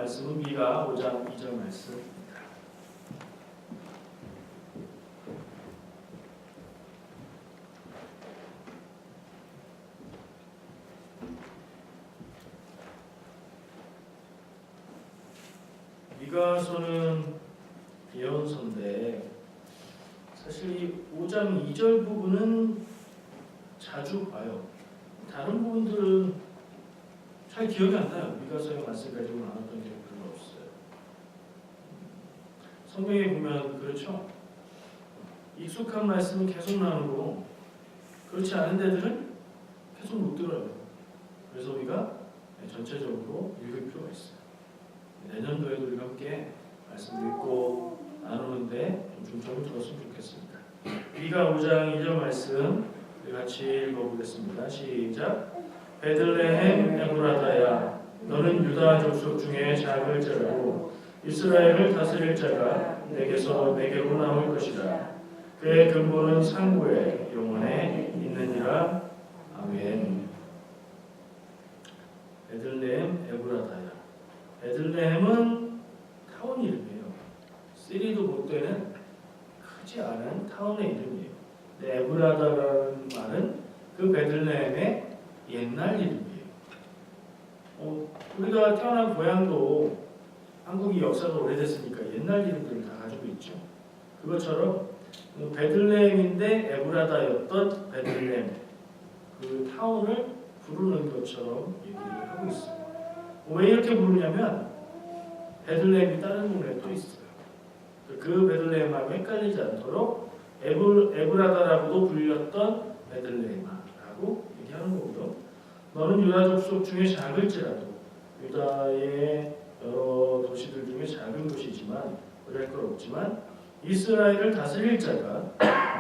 말씀은 미가 5장 2절 말씀입니다. 미가서는 예언서인데 사실 이 5장 2절 부분은 자주 봐요. 다른 부분들은 잘 기억이 안 나요. 미가서의 말씀 가지고 나눴던 게 별로 없어요. 성경에 보면 그렇죠. 익숙한 말씀은 계속 나누고 그렇지 않은 데들은 계속 못 들어요. 그래서 우리가 전체적으로 읽을 필요가 있어요. 내년도에도 우리가 함께 말씀 읽고 나누는데 좀 중점을 두었으면 좋겠습니다. 미가 5장 2절 말씀 우리 같이 읽어보겠습니다. 시작. 베들레헴 에브라다야, 너는 유다 족속 중에 작을 자라고 이스라엘을 다스릴 자가 내게로 나올 것이다. 그의 근본은 상고의 영원에 있느니라. 아멘. 베들레헴 에브라다야. 베들레헴은 타운 이름이에요. 시리도 못 되는 크지 않은 타운의 이름이에요. 근데 에브라다라는 말은 그 베들레헴의 옛날 이름이에요. 우리가 태어난 고향도 한국이 역사가 오래됐으니까 옛날 이름들을 다 가지고 있죠. 그것처럼 베들레헴인데 에브라다였던 베들레헴 그 타운을 부르는 것처럼 얘기를 하고 있어요. 왜 이렇게 부르냐면 베들레헴이 다른 동네에 또 있어요. 그 베들레헴하고 헷갈리지 않도록 에브라다라고도 불렸던 베들레헴이라고 얘기하는 거고요. 너는 유다 족속 중에 작을지라도 유다의 여러 도시들 중에 작은 곳이지만 그럴 것 없지만 이스라엘을 다스릴 자가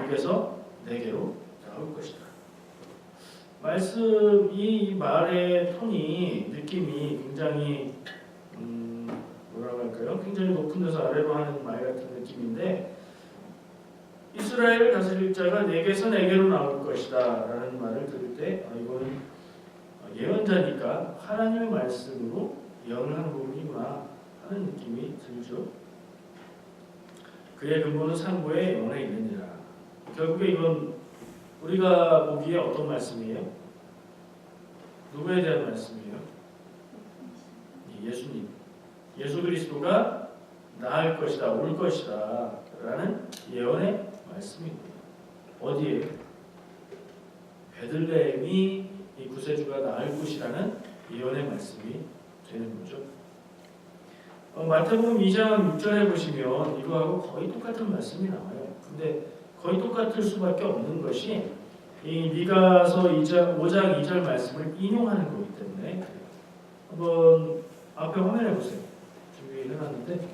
네게서 내게로 나올 것이다. 말씀 이 말의 톤이 느낌이 굉장히 뭐라고 할까요? 굉장히 높은 데서 아래로 하는 말 같은 느낌인데 이스라엘을 다스릴 자가 내게서 내게로 나올 것이다 라는 말을 들을 때 이거는 예언자니까 하나님의 말씀으로 예언을 하는 부분이구나 하는 느낌이 들죠. 그의 근본은 상고의 영원에 있느니라. 결국에 이건 우리가 보기에 어떤 말씀이에요? 누구에 대한 말씀이에요? 예수님. 예수 그리스도가 나을 것이다, 올 것이다 라는 예언의 말씀입니다. 어디에? 베들레헴이 이 구세주가 나을 곳이라는 예언의 말씀이 되는 거죠. 마태복음 2장 6절에 보시면 이거하고 거의 똑같은 말씀이 나와요. 근데 거의 똑같을 수밖에 없는 것이 이 미가서 5장 2절 말씀을 인용하는 거기 때문에 한번 앞에 화면에 보세요. 준비해놨는데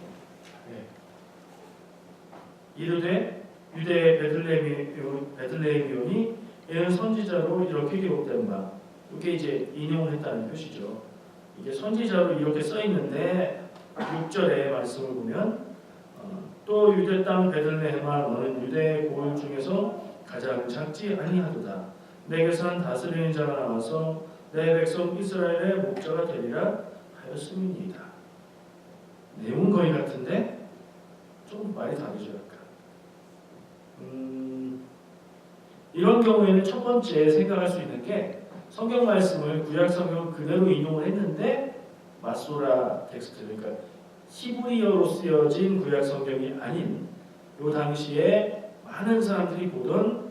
이르되 유대의 베들레헴이오니 이는 선지자로 이렇게 기록된 바. 이게 이제 인용을 했다는 표시죠. 이게 선지자로 이렇게 써 있는데 6절의 말씀을 보면 또 유대 땅 베들레헴아 너는 유대 고을 중에서 가장 작지 아니하도다. 내게선 다스리는 자가 나와서 내 백성 이스라엘의 목자가 되리라 하였음이니이다. 내용은 거의 같은데 조금 말이 다르죠. 약간. 이런 경우에는 첫 번째 생각할 수 있는 게 성경 말씀을 구약 성경 그대로 인용을 했는데 마소라 텍스트 그러니까 히브리어로 쓰여진 구약 성경이 아닌 요 당시에 많은 사람들이 보던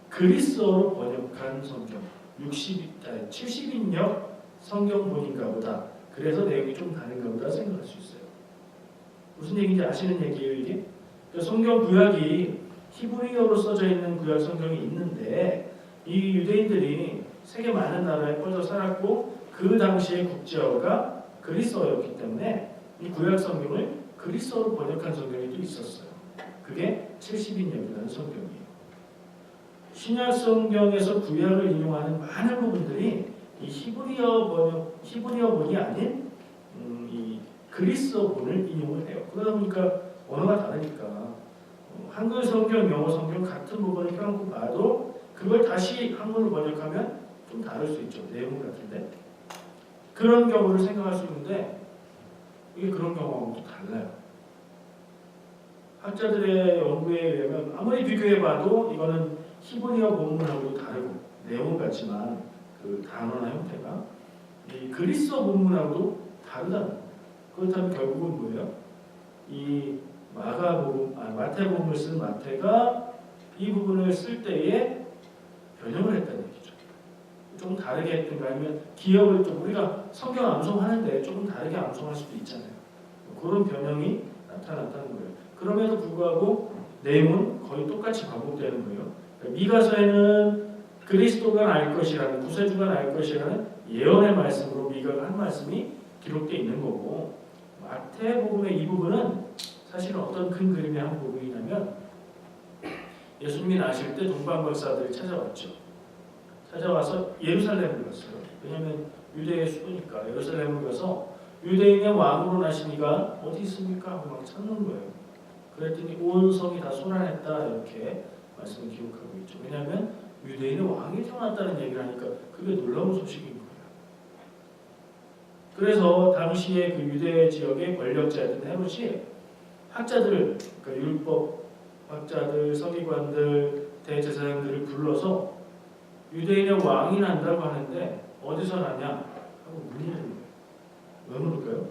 그리스어로 번역한 성경 70인역 성경 본인가 보다. 그래서 내용이 좀 다른가 보다 생각할 수 있어요. 무슨 얘기인지 아시는 얘기예요 이게? 그러니까 성경 구약이 히브리어로 써져 있는 구약 성경이 있는데 이 유대인들이 세계 많은 나라에 퍼져 살았고 그 당시의 국제어가 그리스어였기 때문에 이 구약 성경을 그리스어로 번역한 성경이 또 있었어요. 그게 70인역이라는 성경이에요. 신약 성경에서 구약을 인용하는 많은 부분들이 이 히브리어본이 아닌 이 그리스어본을 인용을 해요. 그러다 보니까 언어가 다르니까 한글 성경, 영어 성경 같은 부분을 껴안고 봐도 그걸 다시 한글로 번역하면 좀 다를 수 있죠. 내용 같은데 그런 경우를 생각할 수 있는데 이게 그런 경우하고 또 달라요. 학자들의 연구에 의하면 아무리 비교해봐도 이거는 히브리어 본문하고도 다르고 내용은 같지만 그 단어나 형태가 이 그리스어 본문하고도 다르다는 거예요. 그렇다면 결국은 뭐예요? 이 마태복음을 쓴 마태가 이 부분을 쓸 때에 변형을 했다는 얘기죠. 조금 다르게 했든가 아니면 기억을 좀 우리가 성경 암송하는데 조금 다르게 암송할 수도 있잖아요. 그런 변형이 나타났다는 거예요. 그럼에도 불구하고 내용은 거의 똑같이 반복되는 거예요. 그러니까 미가서에는 그리스도가 날 것이라는 구세주가 날 것이라는 예언의 말씀으로 미가가 한 말씀이 기록되어 있는 거고 마태복음의 이 부분은 사실은 어떤 큰 그림의 한 부분이냐면 예수님이 나실 때 동방박사들이 찾아왔죠. 찾아와서 예루살렘을 갔어요. 왜냐하면 유대의 수도니까 예루살렘을 가서 유대인의 왕으로 나시니가 어디 있습니까? 하고 막 찾는 거예요. 그랬더니 온 성이 다 소란했다 이렇게 말씀을 기록하고 있죠. 왜냐하면 유대인의 왕이 태어났다는 얘기를 하니까 그게 놀라운 소식인 거예요. 그래서 당시에 그 유대 지역의 권력자였던 헤롯이 학자들, 그러니까 율법 학자들, 서기관들, 대제사장들을 불러서 유대인의 왕이 난다고 하는데 어디서 나냐 하고 묻는 거예요. 왜 물을까요?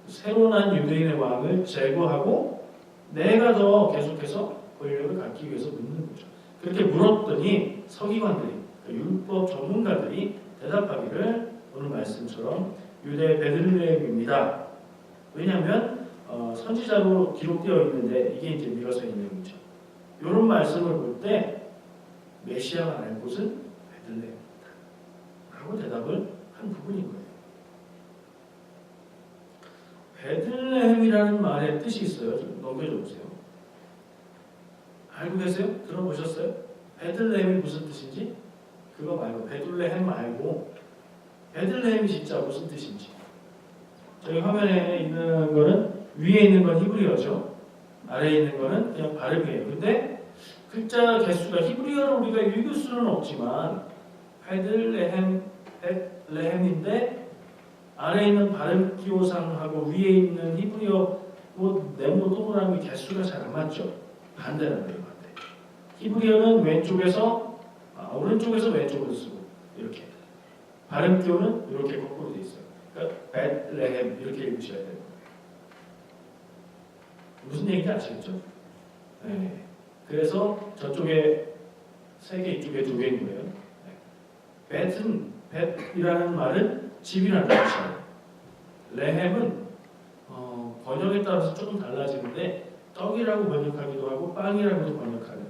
새로 난 유대인의 왕을 제거하고 내가 더 계속해서 권력을 갖기 위해서 묻는 거죠. 그렇게 물었더니 서기관들이, 그러니까 율법 전문가들이 대답하기를 오늘 말씀처럼 유대 베들레헴입니다. 왜냐하면 선지자로 기록되어 있는데 이게 이제 미가서의 내용이죠. 이런 말씀을 볼 때 메시아가 날 곳은 베들레헴입니다. 라고 대답을 한 부분인 거예요. 베들레헴이라는 말의 뜻이 있어요. 좀 넘겨줘 보세요. 알고 계세요? 들어보셨어요? 베들레헴이 무슨 뜻인지? 그거 말고 베들레헴 말고 베들레헴이 진짜 무슨 뜻인지. 저희 화면에 있는 거는 위에 있는 건 히브리어죠. 아래에 있는 거는 그냥 발음이에요. 근데 글자 개수가 히브리어로 우리가 읽을 수는 없지만 베들레헴인데 아래에 있는 발음 기호상하고 위에 있는 히브리어 네모 동그라미 개수가 잘 안 맞죠. 반대라는 거예요. 반대. 히브리어는 오른쪽에서 왼쪽으로 쓰고 이렇게 발음 기호는 이렇게 거꾸로 돼 있어요. 그러니까 베들레헴 이렇게 읽으셔야 돼요. 무슨 얘기인지 아시겠죠? 네. 그래서 저쪽에 3개, 이쪽에 2개인 거예요. 벳이라는 말은 집이라는 뜻이에요. 레헴은 번역에 따라서 조금 달라지는데 떡이라고 번역하기도 하고 빵이라고도 번역하는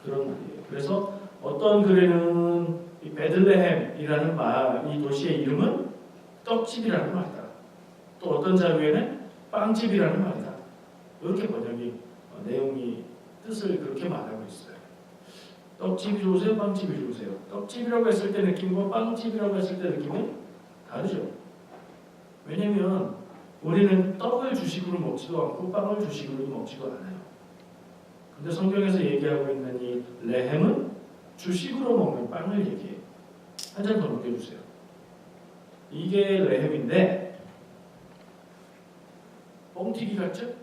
그런 말이에요. 그래서 어떤 글에는 이 베들레헴이라는 이 도시의 이름은 떡집이라는 말이다. 또 어떤 자료에는 빵집이라는 말이다. 이렇게 번역이 내용이 뜻을 그렇게 말하고 있어요. 떡집이 좋으세요? 빵집이 좋으세요? 떡집이라고 했을 때 느낌과 빵집이라고 했을 때 느낌은 다르죠. 왜냐하면 우리는 떡을 주식으로 먹지도 않고 빵을 주식으로 먹지도 않아요. 근데 성경에서 얘기하고 있는 이 레헴은 주식으로 먹는 빵을 얘기해요. 한 장 더 넘겨주세요. 이게 레헴인데 뻥튀기 같죠?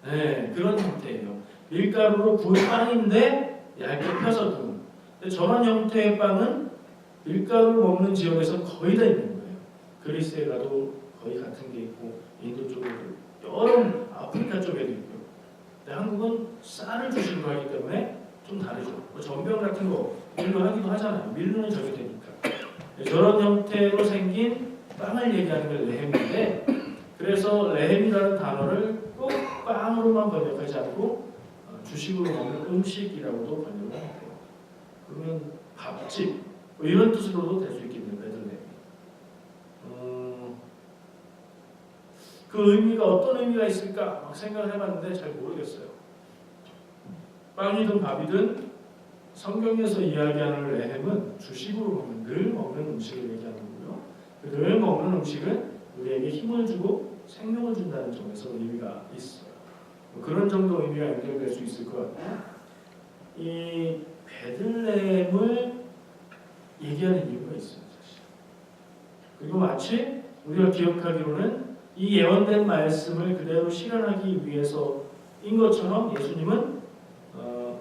네, 그런 형태예요. 밀가루로 구운 빵인데 얇게 펴서 구운. 근데 저런 형태의 빵은 밀가루를 먹는 지역에서 거의 다 있는 거예요. 그리스에 가도 거의 같은 게 있고 인도 쪽에도 여러 아프리카 쪽에도 있고요. 근데 한국은 쌀을 주식으로 하기 때문에 좀 다르죠. 전병 같은 거 밀로 하기도 하잖아요. 밀로는 저게 되니까. 저런 형태로 생긴 빵을 얘기하는 게 레헴인데 그래서 레헴이라는 단어를 꼭 빵으로만 번역하지 않고 주식으로 먹는 음식이라고도 번역을 해요. 그러면 밥집 이런 뜻으로도 될 수 있겠네요. 베들레헴. 그 의미가 어떤 의미가 있을까 막 생각을 해봤는데 잘 모르겠어요. 빵이든 밥이든 성경에서 이야기하는 레헴은 주식으로 먹는 늘 먹는 음식을 얘기하는 거고요. 늘 먹는 음식은 우리에게 힘을 주고 생명을 준다는 점에서 의미가 있어요. 그런 정도 의미가 연결될 수 있을 것 같아요. 이 베들레헴을 얘기하는 이유가 있어요. 사실. 그리고 마치 우리가 기억하기로는 이 예언된 말씀을 그대로 실현하기 위해서인 것처럼 예수님은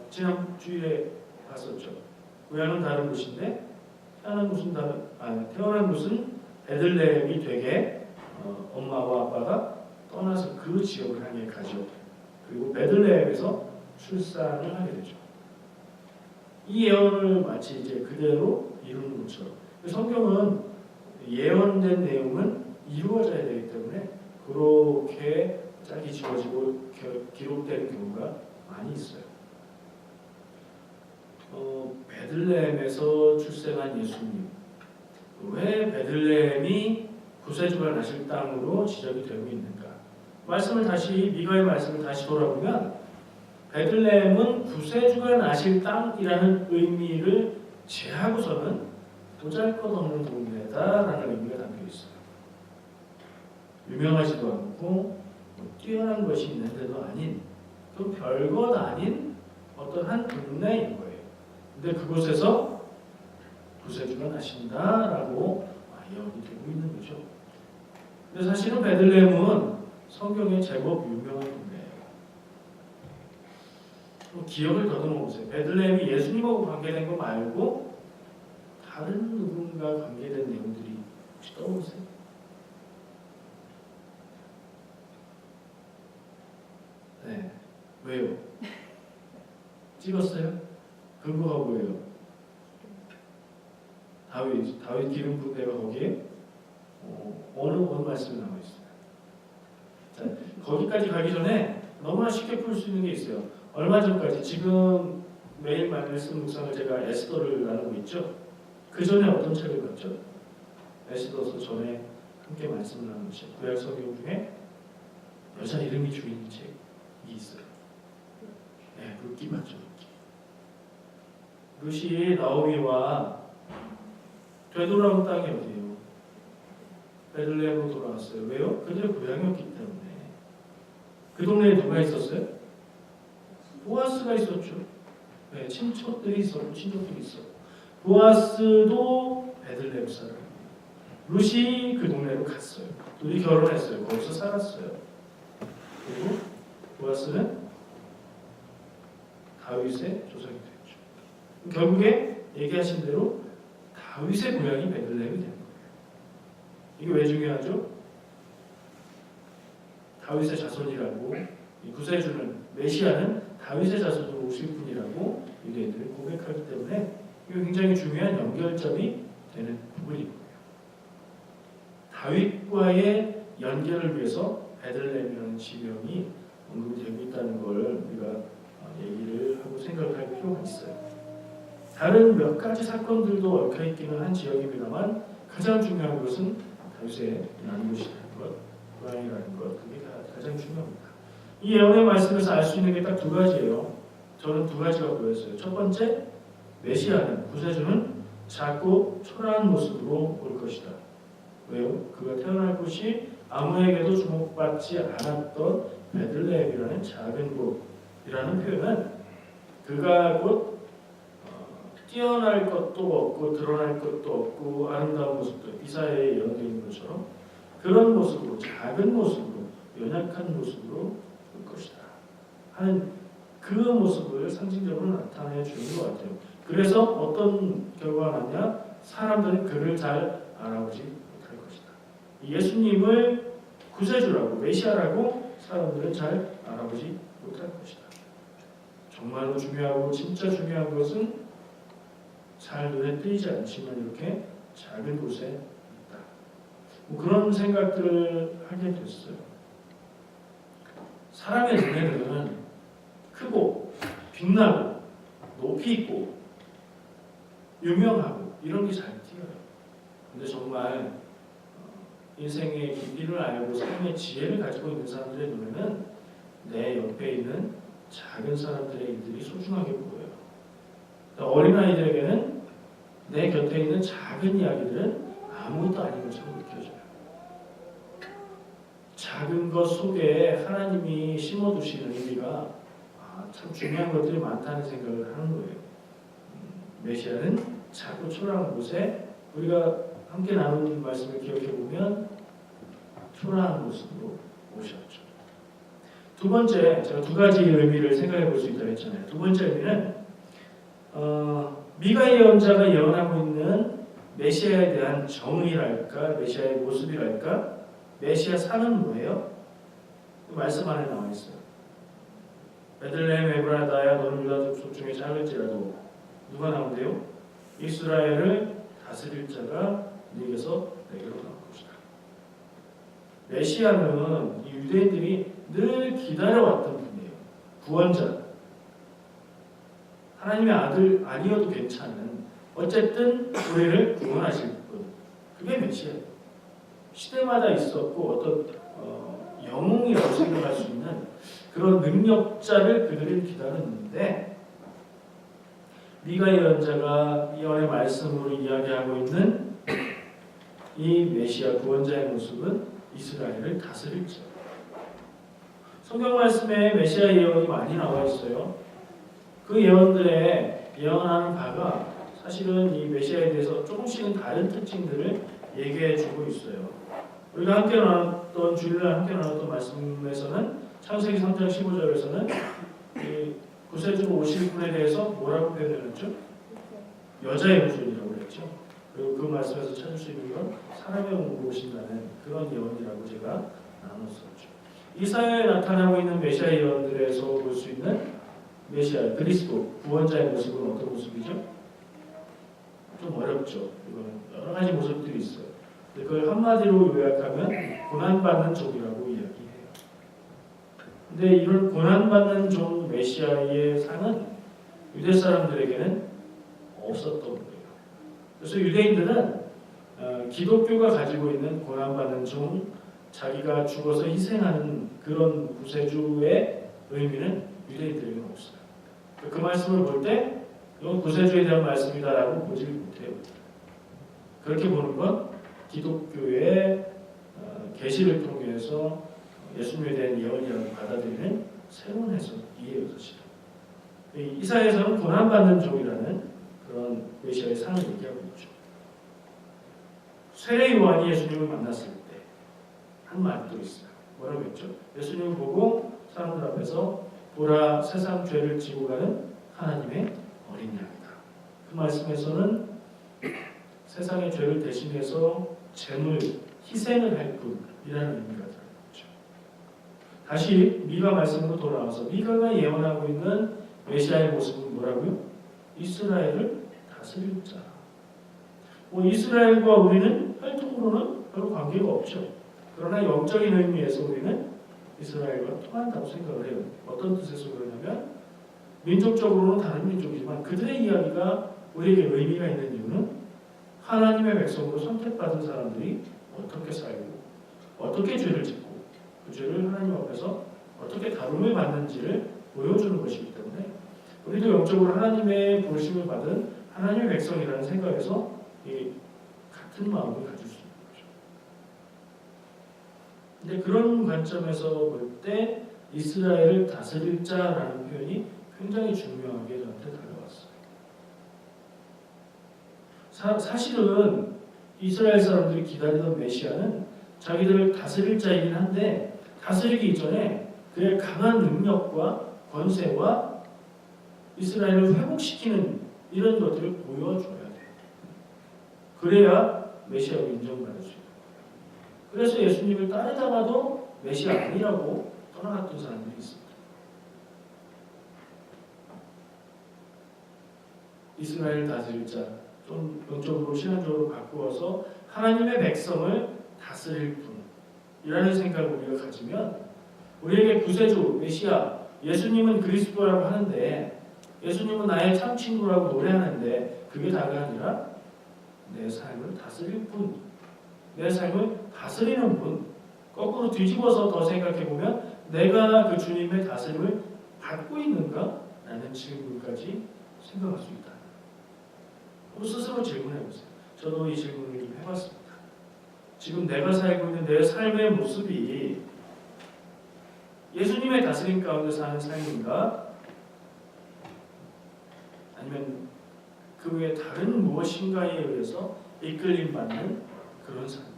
지난 주일에 봤었죠. 고향은 다른 곳인데 태어난 곳은 베들레헴이 되게 엄마와 아빠가 떠나서 그 지역을 향해 가죠. 그리고 베들레헴에서 출산을 하게 되죠. 이 예언을 마치 이제 그대로 이루는 것처럼 성경은 예언된 내용은 이루어져야 되기 때문에 그렇게 짧게 지워지고 기록되는 경우가 많이 있어요. 베들레헴에서 출생한 예수님, 왜 베들레헴이 구세주가 나실 땅으로 지적이 되고 있는가? 미가의 말씀을 다시 돌아보면 베들레헴은 구세주가 나실 땅이라는 의미를 제하고서는 보잘것없는 동네다라는 의미가 담겨 있어요. 유명하지도 않고 뛰어난 것이 있는데도 아닌 또 별것 아닌 어떤 한 동네인 거예요. 근데 그곳에서 구세주가 나신다라고 예언이 되고 있는 거죠. 근데 사실은 베들레헴은 성경에 제법 유명한 동네예요. 기억을 더듬어 보세요. 베들레헴이 예수님하고 관계된 거 말고 다른 누군가 관계된 내용들이 혹시 떠오르세요? 네. 왜요? 찍었어요? 근거가 뭐예요? 다윗 기름 부은 데가 거기에 어느 말씀이 나와 있어요? 자, 거기까지 가기 전에 너무나 쉽게 풀 수 있는 게 있어요. 얼마 전까지 지금 매일 말씀 묵상을 제가 에스더를 나누고 있죠. 그 전에 어떤 책을 봤죠? 에스더서 전에 함께 말씀을 나누는 책, 구약 성경 중에 여자 이름이 주인 책이 있어요. 네, 룻기 맞죠, 룻기. 룻이 나오미와 되돌아온 땅이 어디예요? 베들레헴으로 돌아왔어요. 왜요? 그들의 고향이었기 때문에. 그 동네에 누가 있었어요? 보아스가 있었죠. 네, 친척들이 있었고 친척들이 있었고. 보아스도 베들레헴 사람. 룻이 그 동네로 갔어요. 둘이 결혼했어요. 거기서 살았어요. 그리고 보아스는 다윗의 조상이 됐죠. 결국에 얘기하신 대로 다윗의 고향이 베들레헴이 된 거예요. 이게 왜 중요하죠? 다윗의 자손이라고, 이 구세주는 메시아는 다윗의 자손으로 오실 분이라고 유대인들이 고백하기 때문에 이게 굉장히 중요한 연결점이 되는 부분인 거예요. 다윗과의 연결을 위해서 베들레헴이라는 지명이 언급이 되고 있다는 걸 우리가 얘기를 하고 생각을 할 필요가 있어요. 다른 몇 가지 사건들도 얽혀있기는 한 지역입니다만 가장 중요한 것은 다윗의 난 곳이라는 것, 고향이라는 것, 그게 가장 중요합니다. 이 예언의 말씀에서 알 수 있는 게 딱 두 가지예요. 저는 두 가지가 보였어요. 첫 번째, 메시아는, 구세주는 작고 초라한 모습으로 올 것이다. 왜요? 그가 태어날 곳이 아무에게도 주목받지 않았던 베들레헴이라는 작은 곳이라는 표현은 그가 곧 뛰어날 것도 없고 드러날 것도 없고 아름다운 모습도 이사야에 예언되어 있는 것처럼 그런 모습으로, 작은 모습으로, 연약한 모습으로 올 것이다 하는 그 모습을 상징적으로 나타내 주는 것 같아요. 그래서 어떤 결과가 나냐? 사람들은 그를 잘 알아보지 못할 것이다. 예수님을 구세주라고, 메시아라고 사람들은 잘 알아보지 못할 것이다. 정말로 중요하고 진짜 중요한 것은 잘 눈에 띄지 않지만 이렇게 작은 곳에 있다. 그런 생각들을 하게 됐어요. 사람의 눈에는 크고 빛나고 높이 있고 유명하고 이런 게 잘 띄어요. 근데 정말 인생의 깊이를 알고 삶의 지혜를 가지고 있는 사람들의 눈에는 내 옆에 있는 작은 사람들의 일들이 소중하게 보여요. 어린아이들에게는 내 곁에 있는 작은 이야기들은 아무것도 아닌 것처럼 느껴져요. 작은 것 속에 하나님이 심어두시는 의미가 참 중요한 것들이 많다는 생각을 하는 거예요. 메시아는 작고 초라한 곳에 우리가 함께 나눈 말씀을 기억해 보면 초라한 모습으로 오셨죠. 두 번째, 제가 두 가지 의미를 생각해 볼 수 있다고 했잖아요. 두 번째 의미는 미가 예언자가 예언하고 있는 메시아에 대한 정의랄까, 메시아의 모습이랄까, 메시아 상은 뭐예요? 말씀 안에 나와 있어요. 베들레헴 에브라다야 너는 유다 족속 중에 작을지라도 누가 나온대요? 이스라엘을 다스릴 자가 네게서 내게로 나올 것이다. 메시아는 이 유대인들이 늘 기다려왔던 분이에요. 구원자. 하나님의 아들 아니어도 괜찮은 어쨌든 우리를 구원하실 분. 그게 메시아예요. 시대마다 있었고 어떤 영웅이라고 생각할 수 있는 그런 능력자를 그들은 기다렸는데 미가 예언자가 예언의 말씀으로 이야기하고 있는 이 메시아 구원자의 모습은 이스라엘을 다스릴 자. 성경 말씀에 메시아 예언이 많이 나와 있어요. 그 예언들에 예언하는 바가 사실은 이 메시아에 대해서 조금씩은 다른 특징들을 얘기해 주고 있어요. 우리가 함께 나눴던 주일날 함께 나눴던 말씀에서는 창세기 3장 15절에서는 이 구세주로 오실 분에 대해서 뭐라고 표현했죠? 여자의 후손이라고 그랬죠. 그리고 그 말씀에서 찾을 수 있는 건 사람의 몸으로 오신다는 그런 예언이라고 제가 나눴었죠. 이 사회에 나타나고 있는 메시아 예언들에서 볼 수 있는 메시아 그리스도 구원자의 모습은 어떤 모습이죠? 좀 어렵죠. 이거는 여러 가지 모습들이 있어요. 그걸 한마디로 요약하면 고난받는 종이라고 이야기해요. 근데 이런 고난받는 종 메시아의 상은 유대 사람들에게는 없었던 거예요. 그래서 유대인들은 기독교가 가지고 있는 고난받는 종, 자기가 죽어서 희생하는 그런 구세주의 의미는 유대인들에게는 없어요. 그 말씀을 볼 때 이건 구세주에 대한 말씀이다라고 보지 못해요. 그렇게 보는 건 기독교의 계시를 통해서 예수님에 대한 예언이라고 받아들이는 새로운 해석이에요. 사실 이사야에서는 고난받는 종이라는 그런 메시아의 상을 얘기하고 있죠. 세례 요한이 예수님을 만났을 때 한 말도 있어요. 뭐라고 했죠? 예수님을 보고 사람들 앞에서 보라 세상 죄를 지고 가는 하나님의 어린 양이다. 그 말씀에서는 세상의 죄를 대신해서 제물, 희생을 할 분이라는 의미가 들어있죠. 다시 미가 말씀으로 돌아와서 미가가 예언하고 있는 메시아의 모습은 뭐라고요? 이스라엘을 다스릴 자. 이스라엘과 우리는 혈통으로는 별로 관계가 없죠. 그러나 영적인 의미에서 우리는 이스라엘과 통한다고 생각을 해요. 어떤 뜻에서 그러냐면 민족적으로는 다른 민족이지만 그들의 이야기가 우리에게 의미가 있는 이유는 하나님의 백성으로 선택받은 사람들이 어떻게 살고 어떻게 죄를 짓고 그 죄를 하나님 앞에서 어떻게 다룸을 받는지를 보여주는 것이기 때문에 우리도 영적으로 하나님의 부르심을 받은 하나님의 백성이라는 생각에서 이 같은 마음을 가질 수 있는 거죠. 근데 그런 관점에서 볼 때 이스라엘을 다스릴 자라는 표현이 굉장히 중요하게 저한테 다가왔어요. 사실은 이스라엘 사람들이 기다리던 메시아는 자기들을 다스릴 자이긴 한데 다스리기 이전에 그의 강한 능력과 권세와 이스라엘을 회복시키는 이런 것들을 보여줘야 돼요. 그래야 메시아로 인정받을 수 있는 거예요. 그래서 예수님을 따르다가도 메시아 아니라고 떠나갔던 사람들이 있습니다. 이스라엘 다스릴 자, 좀 영적으로 신앙적으로 바꾸어서 하나님의 백성을 다스릴 분이라는 생각을 우리가 가지면 우리에게 구세주, 메시아, 예수님은 그리스도라고 하는데 예수님은 나의 참 친구라고 노래하는데 그게 다가 아니라 내 삶을 다스릴 분, 내 삶을 다스리는 분. 거꾸로 뒤집어서 더 생각해보면 내가 그 주님의 다스림을 받고 있는가? 라는 질문까지 생각할 수 있다. 스스로 질문해보세요. 저도 이 질문을 좀 해봤습니다. 지금 내가 살고 있는 내 삶의 모습이 예수님의 다스림 가운데 사는 삶인가? 아니면 그 외에 다른 무엇인가에 의해서 이끌림 받는 그런 삶입니다.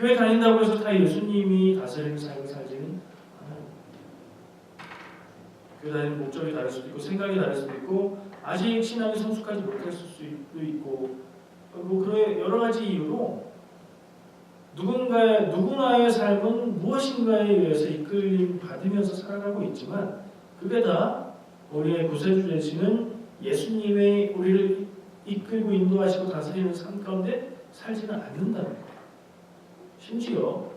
교회 다닌다고 해서 다 예수님이 다스리는 삶을 살지는 않아요. 교회 다니는 목적이 다를 수도 있고 생각이 다를 수도 있고 아직 신앙이 성숙하지 못했을 수도 있고 그런 여러 가지 이유로 누군가의 삶은 무엇인가에 의해서 이끌림 받으면서 살아가고 있지만 그게 다 우리의 구세주 되시는 예수님의 우리를 이끌고 인도하시고 다스리는 삶 가운데 살지는 않는다는 거예요. 심지어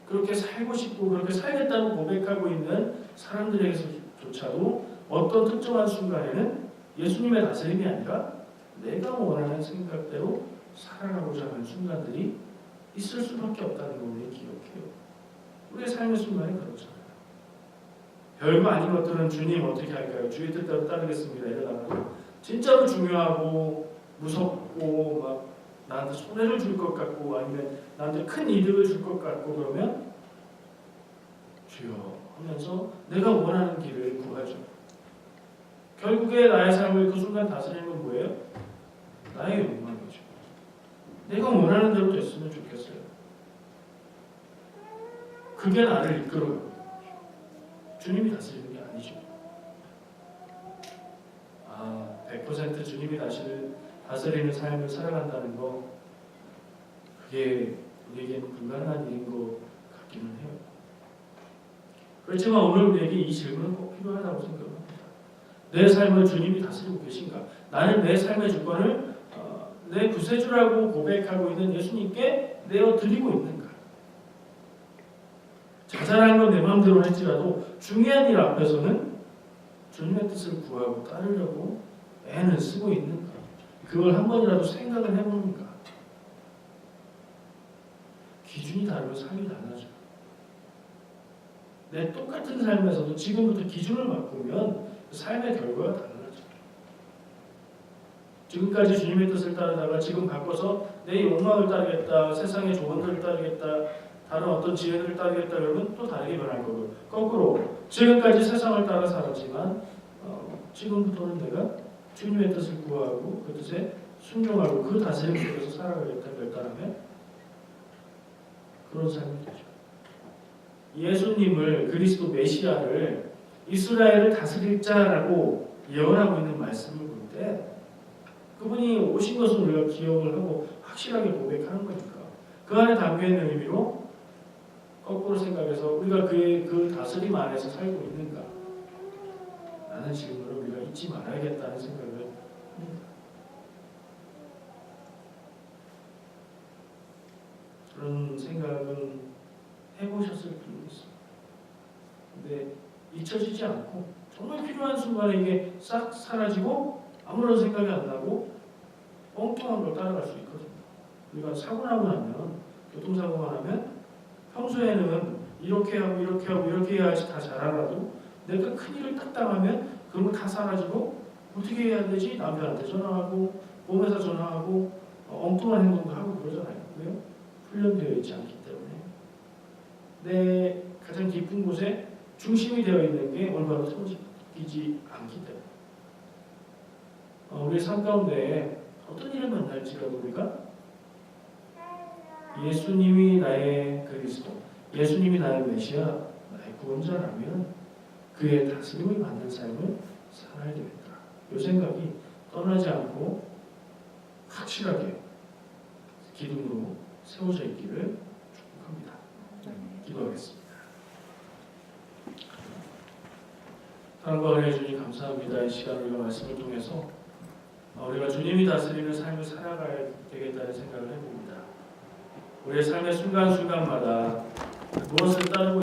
그렇게 살고 싶고 그렇게 살겠다고 고백하고 있는 사람들에게서조차도 어떤 특정한 순간에는 예수님의 다스림이 아니라 내가 원하는 생각대로 살아가고자 하는 순간들이 있을 수밖에 없다는 걸 우리 기억해요. 우리의 삶의 순간이 그렇잖아요. 별거 아닌 것들은 주님 어떻게 할까요? 주의 뜻대로 따르겠습니다. 이러다가도 진짜로 중요하고 무섭고 막 나한테 손해를 줄 것 같고 아니면 나한테 큰 이득을 줄 것 같고 그러면 주여 하면서 내가 원하는 길을 구하죠. 결국에 나의 삶을 그 순간 다스리는 건 뭐예요? 나의 욕망이죠. 내가 원하는 대로 됐으면 좋겠어요. 그게 나를 이끌어요. 주님이 다스리는 게 아니죠. 100% 주님이 다스리는 삶을 살아간다는 거 그게 우리에게는 불가능한 일인 것 같기는 해요. 그렇지만 오늘 우리에게 이 질문은 꼭 필요하다고 생각합니다. 내 삶을 주님이 다스리고 계신가? 나는 내 삶의 주권을 내 구세주라고 고백하고 있는 예수님께 내어드리고 있는가? 자잘한 건 내 마음대로 할지라도 중요한 일 앞에서는 주님의 뜻을 구하고 따르려고 애는 쓰고 있는가? 그걸 한 번이라도 생각을 해보는가? 기준이 다르면 삶이 달라져요. 내 똑같은 삶에서도 지금부터 기준을 바꾸면 삶의 결과가 달라져요. 지금까지 주님의 뜻을 따르다가 지금 바꿔서 내 욕망을 따르겠다, 세상의 조건들을 따르겠다, 다른 어떤 지혜들을 따르겠다 그러면 또 다르게 변할 거고 거꾸로 지금까지 세상을 따라 살았지만 지금부터는 내가 주님의 뜻을 구하고 그 뜻에 순종하고 그 다스림 속에서 살아가겠다 결단하면 그런 삶이 되죠. 예수님을 그리스도 메시아를 이스라엘을 다스릴 자라고 예언하고 있는 말씀을 볼 때 그분이 오신 것을 우리가 기억을 하고 확실하게 고백하는 거니까 그 안에 담겨있는 의미로 거꾸로 생각해서 우리가 그 다스림 안에서 살고 있는가 라는 질문을 우리가 잊지 말아야겠다는 생각을 합니다. 그런 생각은 해보셨을 필요가 있습니다. 근데 잊혀지지 않고 정말 필요한 순간에 이게 싹 사라지고 아무런 생각이 안 나고 엉뚱한 걸 따라갈 수 있거든요. 우리가 사고 나고 나면 교통사고가 나면 평소에는 이렇게 하고 이렇게 하고 이렇게 해야지 다 잘 알아도 내가 큰일을 딱 당하면 그런 거 다 사라지고 어떻게 해야 되지? 남편한테 전화하고 보험회사 전화하고 엉뚱한 행동도 하고 그러잖아요. 왜요? 훈련되어 있지 않기 때문에 내 가장 깊은 곳에 중심이 되어 있는 게 올바로 세워지지 않기 때문에 우리의 삶 가운데 어떤 일을 만날지라도 우리가 예수님이 나의 그리스도, 예수님이 나의 메시아, 나의 구원자라면 그의 다스림을 받는 삶을 살아야 되겠다. 이 생각이 떠나지 않고 확실하게 기둥으로 세워져 있기를 축복합니다. 기도하겠습니다. 사랑과 은혜 주님 감사합니다. 이 시간 우리가 말씀을 통해서 우리가 주님이 다스리는 삶을 살아가야 되겠다는 생각을 해봅니다. 우리의 삶의 순간순간마다 무엇을 따르고